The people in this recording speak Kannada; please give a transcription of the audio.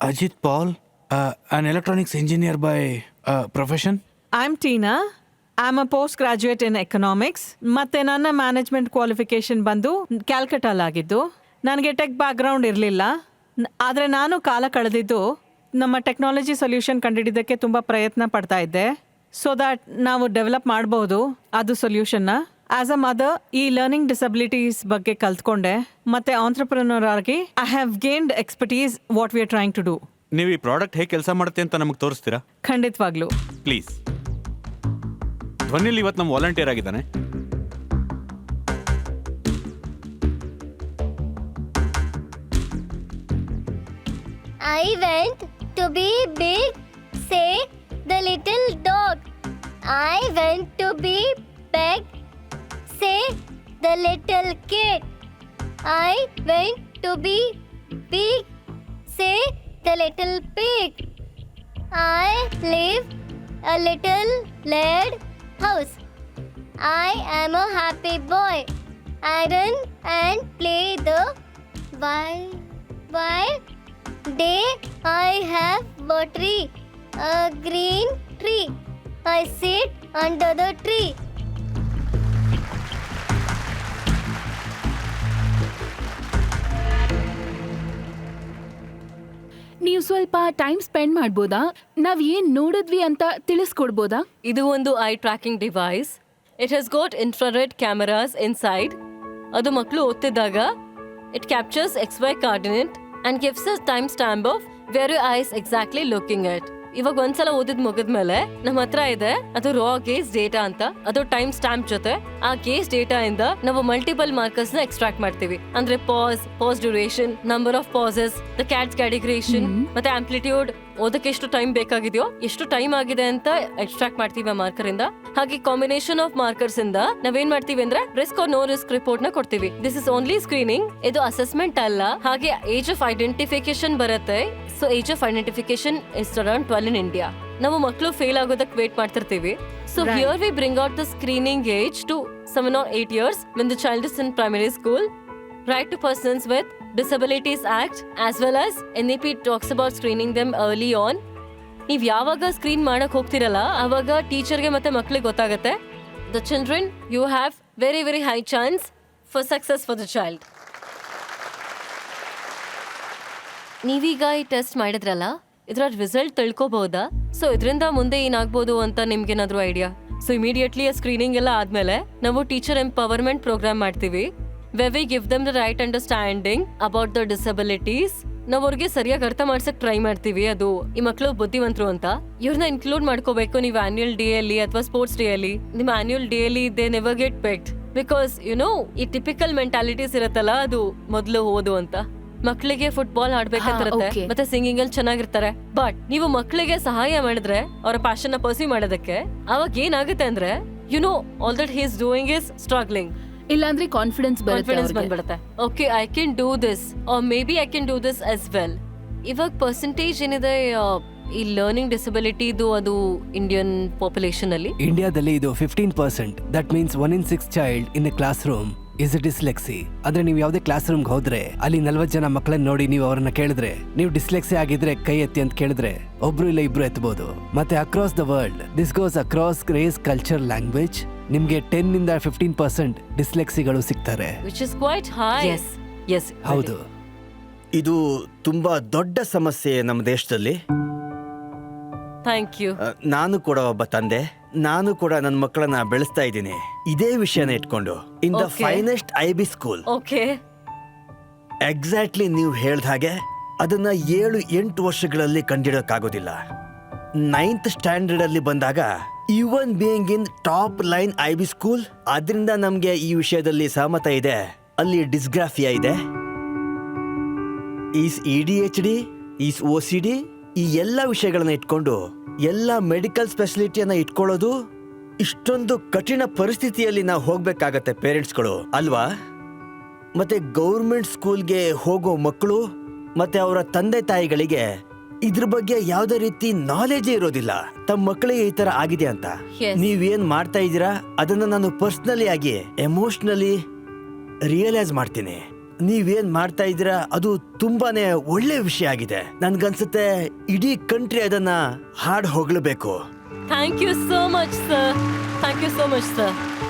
Ajit Paul, an electronics engineer by profession. I'm Tina. I'm a postgraduate in economics. ಮತ್ತೆ ನನ್ನ ಮ್ಯಾನೇಜ್ಮೆಂಟ್ ಕ್ವಾಲಿಫಿಕೇಶನ್ ಬಂದು ಕ್ಯಾಲ್ಕಟಾಲಾಗಿದ್ದು. ನನಗೆ ಟೆಕ್ ಬ್ಯಾಕ್ಗ್ರೌಂಡ್ ಇರಲಿಲ್ಲ. ಆದರೆ ನಾನು ಕಾಲ ಕಳೆದಿದ್ದು ನಮ್ಮ ಟೆಕ್ನಾಲಜಿ ಸೊಲ್ಯೂಷನ್ ಕಂಡುಹಿಡಿದಕ್ಕೆ ತುಂಬ ಪ್ರಯತ್ನ ಪಡ್ತಾ ಇದ್ದೆ. ಸೊ ದ್ಯಾಟ್ ನಾವು ಡೆವಲಪ್ ಮಾಡ್ಬೋದು ಅದು ಸೊಲ್ಯೂಷನ್ನ. ಆಸ್ ಅ ಮದರ್ ಈ ಲರ್ನಿಂಗ್ ಡಿಸಬಿಲಿಟೀಸ್ ಬಗ್ಗೆ ಕಲ್ತ್ಕೊಂಡೆ. ಮತ್ತೆ ಆಂಟ್ರಪ್ರನರ್ ಆಗಿ I have gained expertise what we are trying to do. ನೀವು ಈ ಪ್ರಾಡಕ್ಟ್ ಹೇಗೆ ಕೆಲಸ ಮಾಡುತ್ತೆ ಅಂತ ನಮಗೆ ತೋರಿಸ್ತೀರಾ? ಖಂಡಿತವಾಗ್ಲೂ. ಪ್ಲೀಸ್. ಧ್ವನಿಲಿ ಇವತ್ತು ನಮ್ಮ ವಾಲಂಟಿಯರ್ ಆಗಿದ್ದಾನೆ. I went to be big, say the little dog. I went to be big, say the little kid. I went to be big, say the little pig. I live a little lead house. I am a happy boy. I run and play the wild day. I have a tree, a green tree. I sit under the tree. ನೀವು ಸ್ವಲ್ಪ ಟೈಮ್ ಸ್ಪೆಂಡ್ ಮಾಡ್ಬೋದಾ? ನಾವ್ ಏನ್ ನೋಡಿದ್ವಿ ಅಂತ ತಿಳಿಸ್ಕೊಡ್ಬೋದಾ? ಇದು ಒಂದು eye tracking device. It has got infrared cameras inside. ಅದು ಮಕ್ಕಳು ಓದ್ತಿದ್ದಾಗ it captures XY coordinate and gives us time stamp of where your eyes exactly looking at. ಇವಾಗ ಒಂದ್ಸಲ ಓದಿದ್ ಮುಗಿದ್ಮೇಲೆ ನಮ್ಮ ಹತ್ರ ಇದೆ ಅದು ರಾ ಗೇಜ್ ಡೇಟಾ ಅಂತ. ಅದು ಟೈಮ್ ಸ್ಟಾಂಪ್ ಜೊತೆ ಆ ಗೇಜ್ ಡೇಟಾ ಇಂದ ನಾವು ಮಲ್ಟಿಪಲ್ ಮಾರ್ಕರ್ಸ್ ನ ಎಕ್ಸ್ಟ್ರಾಕ್ಟ್ ಮಾಡ್ತೀವಿ. ಅಂದ್ರೆ pause duration, number of pauses, the cats categorization ಮತ್ತೆ ಆಂಪ್ಲಿಟ್ಯೂಡ್, ಓದಕ್ಕೆ ಎಷ್ಟು ಟೈಮ್ ಬೇಕಾಗಿದೆಯೋ ಎಷ್ಟು ಟೈಮ್ ಆಗಿದೆ ಅಂತ ಎಕ್ಸ್ಟ್ರಾಕ್ಟ್ ಮಾಡ್ತೀವಿ ಆ ಮಾರ್ಕರ್ ಇಂದ. ಹಾಗೆ ಕಾಂಬಿನೇಷನ್ ಆಫ್ ಮಾರ್ಕರ್ಸ್ ಇಂದ ನಾವೇನ್ ಮಾಡ್ತೀವಿ ಅಂದ್ರೆ risk or no risk report ನ ಕೊಡ್ತೀವಿ. ದಿಸ್ ಇಸ್ ಓನ್ಲಿ ಸ್ಕ್ರೀನಿಂಗ್, ಇದು ಅಸೆಸ್ಮೆಂಟ್ ಅಲ್ಲ. ಹಾಗೆ ಏಜ್ ಆಫ್ ಐಡೆಂಟಿಫಿಕೇಶನ್ ಬರುತ್ತೆ. So age of identification is around 12 in India. ನಾವು ಮಕ್ಕಳು ಫೇಲ್ ಆಗೋದಕ್ಕೆ ವೇಟ್ ಮಾಡ್ತಿರ್ತೀವಿ. So here we bring out the screening age to 7 or 8 years when the child is in primary school. Right to Persons with Disabilities Act as well as NEP talks about screening them early on. ನೀವು ಯಾವಾಗ ಸ್ಕ್ರೀನ್ ಮಾಡಕ್ ಹೋಗ್ತಿರಲ್ಲ ಅವಾಗ ಟೀಚರ್ಗೆ ಮತ್ತೆ ಮಕ್ಕಳಿಗೆ ಗೊತ್ತಾಗುತ್ತೆ the children you have very very high chance for success for the child. ನೀವೀಗ ಈ ಟೆಸ್ಟ್ ಮಾಡಿದ್ರಲ್ಲ ಇದರ ರಿಸಲ್ಟ್ ತಿಳ್ಕೊಬಹುದಾ? ಸೊ ಇದರಿಂದ ಮುಂದೆ ಏನಾಗ್ಬೋದು ಅಂತ ನಿಮ್ಗೇನಾದ್ರೂ ಐಡಿಯಾ? ಸೊ ಇಮಿಡಿಯೇಟ್ಲಿ ಆ ಸ್ಕ್ರೀನಿಂಗ್ ಎಲ್ಲ ಆದ್ಮೇಲೆ ನಾವು ಟೀಚರ್ ಎಂಪವರ್ಮೆಂಟ್ ಪ್ರೋಗ್ರಾಮ್ ಮಾಡ್ತೀವಿ. where we give them the right understanding about the disabilities. ನಾವು ಅವ್ರಿಗೆ ಸರಿಯಾಗಿ ಅರ್ಥ ಮಾಡ್ಸಕ್ ಟ್ರೈ ಮಾಡ್ತೀವಿ. ಅದು ಈ ಮಕ್ಕಳು ಬುದ್ಧಿವಂತರು ಅಂತ ಇವ್ರನ್ನ ಇನ್ಕ್ಲೂಡ್ ಮಾಡ್ಕೋಬೇಕು. ನೀವು ಆನ್ಯುವಲ್ ಡೇ ಅಲ್ಲಿ ಅಥವಾ ಸ್ಪೋರ್ಟ್ಸ್ ಡೇ ಅಲ್ಲಿ, ನಿಮ್ಮ ಆನ್ಯುವಲ್ ಡೇ ಅಲ್ಲಿ they never get picked because ಈ ಟಿಪಿಕಲ್ ಮೆಂಟಾಲಿಟೀಸ್ ಇರತ್ತಲ್ಲ, ಅದು ಮೊದಲು ಓದು ಅಂತ. ಮಕ್ಕಳಿಗೆ ಫುಟ್ಬಾಲ್ ಆಡ್ಬೇಕಂತಿರುತ್ತೆ ಮತ್ತೆ ಸಿಂಗಿಂಗ್ ಅಲ್ಲಿ ಚೆನ್ನಾಗಿರ್ತಾರೆ. ಬಟ್ ನೀವು ಮಕ್ಕಳಿಗೆ ಸಹಾಯ ಮಾಡಿದ್ರೆ ಅವರ ಪ್ಯಾಷನ್ ನ ಪರ್ಸ್ಯೂ ಮಾಡೋದಕ್ಕೆ, ಅವಾಗ ಏನಾಗುತ್ತೆ ಅಂದ್ರೆ all that he is doing is struggling. ಇಲ್ಲಾಂದ್ರೆ ಕಾನ್ಫಿಡೆನ್ಸ್ ಬಂದ್ಬಿಡುತ್ತೆ. Okay, I can do this or maybe I can do this as well. ಇವಾಗ ಪರ್ಸೆಂಟೇಜ್ ಏನಿದೆ ಈ ಲರ್ನಿಂಗ್ ಡಿಸಬಿಲಿಟಿದು ಅದು ಇಂಡಿಯನ್ ಪಾಪ್ಯುಲೇಷನ್ ಅಲ್ಲಿ? ಇಂಡಿಯಾದಲ್ಲಿ ಇದು 15%. That means 1 in 6 child in a classroom is dyslexic. ಅಂದ್ರೆ ನೀವು ಯಾವುದೇ ಕ್ಲಾಸ್ ರೂಮ್ಗೆ ಹೋದ್ರೆ ಅಲ್ಲಿ 40 ಜನ ಮಕ್ಕಳನ್ನ ನೋಡಿ ನೀವು ಅವ್ರನ್ನ ಕೇಳಿದ್ರೆ ನೀವು ಡಿಸ್ಲೆಕ್ಸಿ ಆಗಿದ್ರೆ ಕೈ ಎತ್ತಿ ಅಂತ ಕೇಳಿದ್ರೆ ಒಬ್ರು ಇಲ್ಲ ಇಬ್ರು ಎತ್ತಬಹುದು. ಮತ್ತೆ across the world this goes across race, culture, language. ನಿಮ್ಗೆ 10 ಇಂದ 15% ಡಿಸ್ಲೆಕ್ಸಿಗಳು ಸಿಗ್ತಾರೆ. which is quite high. Yes. ಹೌದು. ಇದು ತುಂಬಾ ದೊಡ್ಡ ಸಮಸ್ಯೆ ನಮ್ಮ ದೇಶದಲ್ಲಿ. Thank you. ನಾನು ಕೂಡ ಒಬ್ಬ ತಂದೆ. ನಾನು ಕೂಡ ನನ್ನ ಮಕ್ಕಳನ್ನ ಬೆಳೆಸ್ತಾ ಇದ್ದೀನಿ ಇದೇ ವಿಷಯನ ಇಟ್ಕೊಂಡು in the finest IB school. Okay, exactly ನೀವು ಹೇಳ್ದ ಹಾಗೆ ಅದನ್ನ 7-8 ವರ್ಷಗಳಲ್ಲಿ ಕಂಡಿಡೋಕ್ಕಾಗೋದಿಲ್ಲ. 9th ಸ್ಟ್ಯಾಂಡರ್ಡ್ ಅಲ್ಲಿ ಬಂದಾಗ even being in top line IB school, ಅದರಿಂದ ನಮ್ಗೆ ಈ ವಿಷಯದಲ್ಲಿ ಸಹಮತ ಇದೆ. ಅಲ್ಲಿ ಡಿಸ್ಗ್ರಾಫಿಯಾ ಇದೆ, ಈಸ್ ADHD, ಈಸ್ OCD, ಈ ಎಲ್ಲ ವಿಷಯಗಳನ್ನ ಇಟ್ಕೊಂಡು ಎಲ್ಲ ಮೆಡಿಕಲ್ ಸ್ಪೆಷಾಲಿಟಿಯನ್ನ ಇಟ್ಕೊಳ್ಳೋದು ಇಷ್ಟೊಂದು ಕಠಿಣ ಪರಿಸ್ಥಿತಿಯಲ್ಲಿ ನಾವು ಹೋಗ್ಬೇಕಾಗತ್ತೆ ಪೇರೆಂಟ್ಸ್ಗಳು ಅಲ್ವಾ? ಮತ್ತೆ ಗೌರ್ಮೆಂಟ್ ಸ್ಕೂಲ್ಗೆ ಹೋಗೋ ಮಕ್ಕಳು ಮತ್ತೆ ಅವರ ತಂದೆ ತಾಯಿಗಳಿಗೆ ಇದ್ರ ಬಗ್ಗೆ ಯಾವುದೇ ರೀತಿ ನಾಲೆಜೇ ಇರೋದಿಲ್ಲ ತಮ್ಮ ಮಕ್ಕಳಿಗೆ ಈ ತರ ಆಗಿದೆ ಅಂತ. ನೀವೇನ್ ಮಾಡ್ತಾ ಇದ್ದೀರಾ ಅದನ್ನ ನಾನು ಪರ್ಸನಲಿ ಆಗಿ ಎಮೋಷನಲಿ ರಿಯಲೈಸ್ ಮಾಡ್ತೀನಿ. ನೀವೇನ್ ಮಾಡ್ತಾ ಇದ್ದೀರಾ ಅದು ತುಂಬಾನೇ ಒಳ್ಳೆ ವಿಷಯ ಆಗಿದೆ. ನನ್ಗನ್ಸುತ್ತೆ ಇಡೀ ಕಂಟ್ರಿ ಅದನ್ನ ಹಾಡ್ ಹೊಗಳಬೇಕು. Thank you so much sir. Thank you so much sir.